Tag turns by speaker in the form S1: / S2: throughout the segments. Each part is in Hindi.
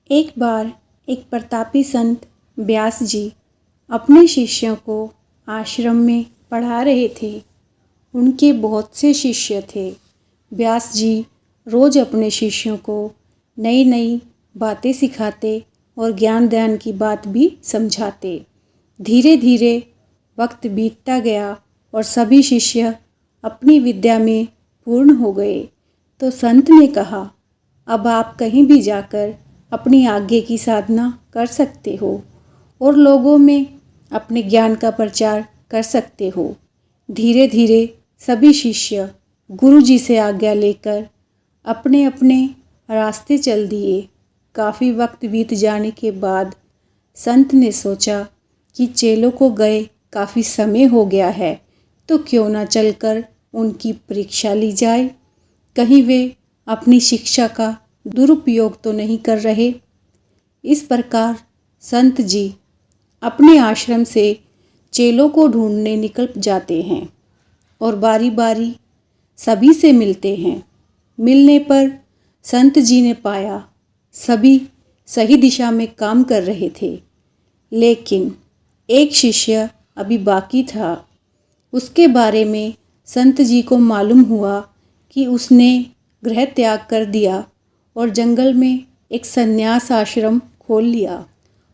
S1: एक बार एक प्रतापी संत व्यास जी अपने शिष्यों को आश्रम में पढ़ा रहे थे। उनके बहुत से शिष्य थे। व्यास जी रोज़ अपने शिष्यों को नई नई बातें सिखाते और ज्ञान ध्यान की बात भी समझाते। धीरे धीरे वक्त बीतता गया और सभी शिष्य अपनी विद्या में पूर्ण हो गए। तो संत ने कहा, अब आप कहीं भी जाकर अपनी आज्ञा की साधना कर सकते हो और लोगों में अपने ज्ञान का प्रचार कर सकते हो। धीरे धीरे सभी शिष्य गुरु जी से आज्ञा लेकर अपने अपने रास्ते चल दिए। काफ़ी वक्त बीत जाने के बाद संत ने सोचा कि चेलों को गए काफ़ी समय हो गया है, तो क्यों ना चलकर उनकी परीक्षा ली जाए। कहीं वे अपनी शिक्षा का दुरुपयोग तो नहीं कर रहे। इस प्रकार संत जी अपने आश्रम से चेलों को ढूंढने निकल जाते हैं और बारी बारी सभी से मिलते हैं। मिलने पर संत जी ने पाया सभी सही दिशा में काम कर रहे थे, लेकिन एक शिष्य अभी बाकी था। उसके बारे में संत जी को मालूम हुआ कि उसने गृह त्याग कर दिया और जंगल में एक संन्यास आश्रम खोल लिया।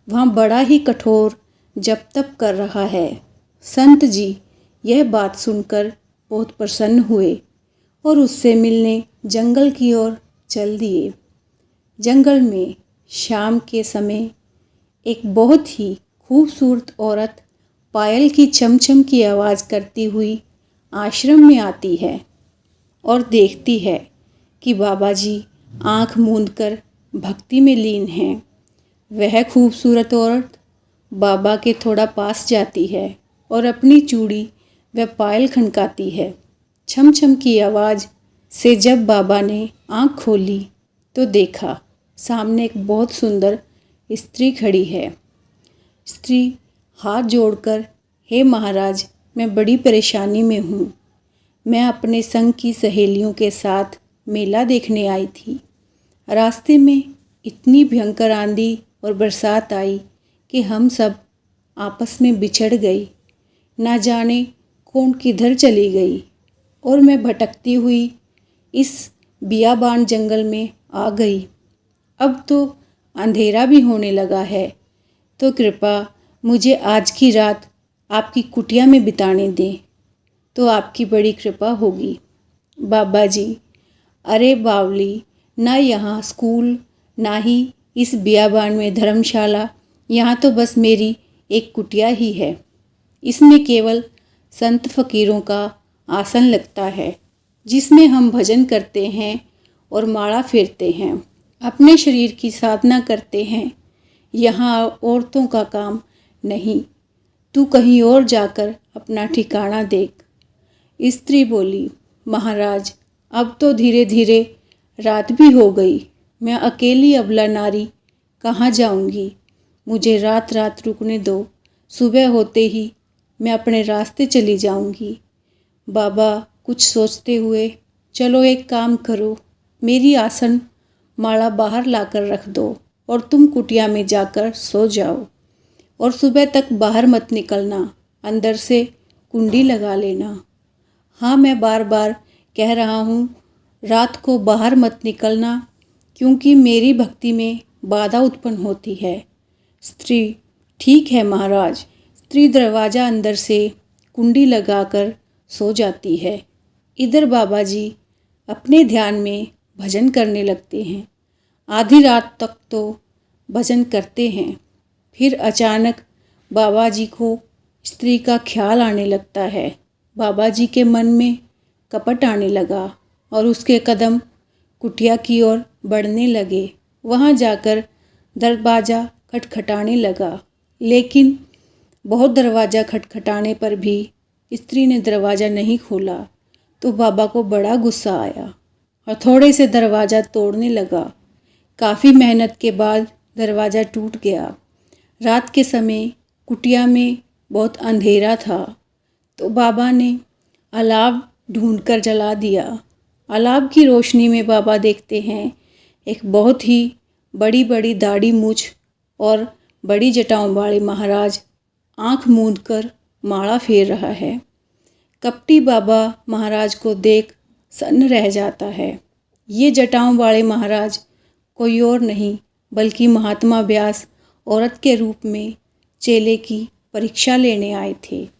S1: वहाँ बड़ा ही कठोर जप तप कर रहा है। संत जी यह बात सुनकर बहुत प्रसन्न हुए और उससे मिलने जंगल की ओर चल दिए। जंगल में शाम के समय एक बहुत ही खूबसूरत औरत पायल की चमचम की आवाज़ करती हुई आश्रम में आती है और देखती है कि बाबा जी आँख मूंदकर भक्ति में लीन हैं। वह खूबसूरत औरत बाबा के थोड़ा पास जाती है और अपनी चूड़ी व पायल खनकाती है। छम छम की आवाज़ से जब बाबा ने आँख खोली तो देखा सामने एक बहुत सुंदर स्त्री खड़ी है। स्त्री हाथ जोड़कर, हे महाराज, मैं बड़ी परेशानी में हूँ। मैं अपने संग की सहेलियों के साथ मेला देखने आई थी। रास्ते में इतनी भयंकर आंधी और बरसात आई कि हम सब आपस में बिछड़ गई। ना जाने कौन किधर चली गई और मैं भटकती हुई इस बियाबान जंगल में आ गई। अब तो अंधेरा भी होने लगा है, तो कृपा मुझे आज की रात आपकी कुटिया में बिताने दें, तो आपकी बड़ी कृपा होगी। बाबा जी, अरे बावली, ना यहाँ स्कूल ना ही इस बियाबान में धर्मशाला, यहाँ तो बस मेरी एक कुटिया ही है। इसमें केवल संत फकीरों का आसन लगता है, जिसमें हम भजन करते हैं और माला फेरते हैं, अपने शरीर की साधना करते हैं। यहाँ औरतों का काम नहीं। तू कहीं और जाकर अपना ठिकाना देख। स्त्री बोली, महाराज, अब तो धीरे धीरे रात भी हो गई। मैं अकेली अबला नारी कहाँ जाऊंगी। मुझे रात रात रुकने दो। सुबह होते ही मैं अपने रास्ते चली जाऊंगी। बाबा कुछ सोचते हुए, चलो एक काम करो, मेरी आसन माला बाहर लाकर रख दो और तुम कुटिया में जाकर सो जाओ और सुबह तक बाहर मत निकलना। अंदर से कुंडी लगा लेना। हाँ, मैं बार बार कह रहा हूँ, रात को बाहर मत निकलना, क्योंकि मेरी भक्ति में बाधा उत्पन्न होती है। स्त्री, ठीक है महाराज। स्त्री दरवाज़ा अंदर से कुंडी लगाकर सो जाती है। इधर बाबा जी अपने ध्यान में भजन करने लगते हैं। आधी रात तक तो भजन करते हैं। फिर अचानक बाबा जी को स्त्री का ख्याल आने लगता है। बाबा जी के मन में कपट आने लगा और उसके कदम कुटिया की ओर बढ़ने लगे। वहाँ जाकर दरवाज़ा खटखटाने लगा, लेकिन बहुत दरवाज़ा खटखटाने पर भी स्त्री ने दरवाज़ा नहीं खोला। तो बाबा को बड़ा गुस्सा आया और थोड़े से दरवाज़ा तोड़ने लगा। काफ़ी मेहनत के बाद दरवाज़ा टूट गया। रात के समय कुटिया में बहुत अंधेरा था, तो बाबा ने अलाव ढूंढकर जला दिया। अलाव की रोशनी में बाबा देखते हैं एक बहुत ही बड़ी बड़ी दाढ़ी मूछ और बड़ी जटाओं वाले महाराज आंख मूंद कर माला फेर रहा है। कपटी बाबा महाराज को देख सन्न रह जाता है। ये जटाओं वाले महाराज कोई और नहीं बल्कि महात्मा व्यास औरत के रूप में चेले की परीक्षा लेने आए थे।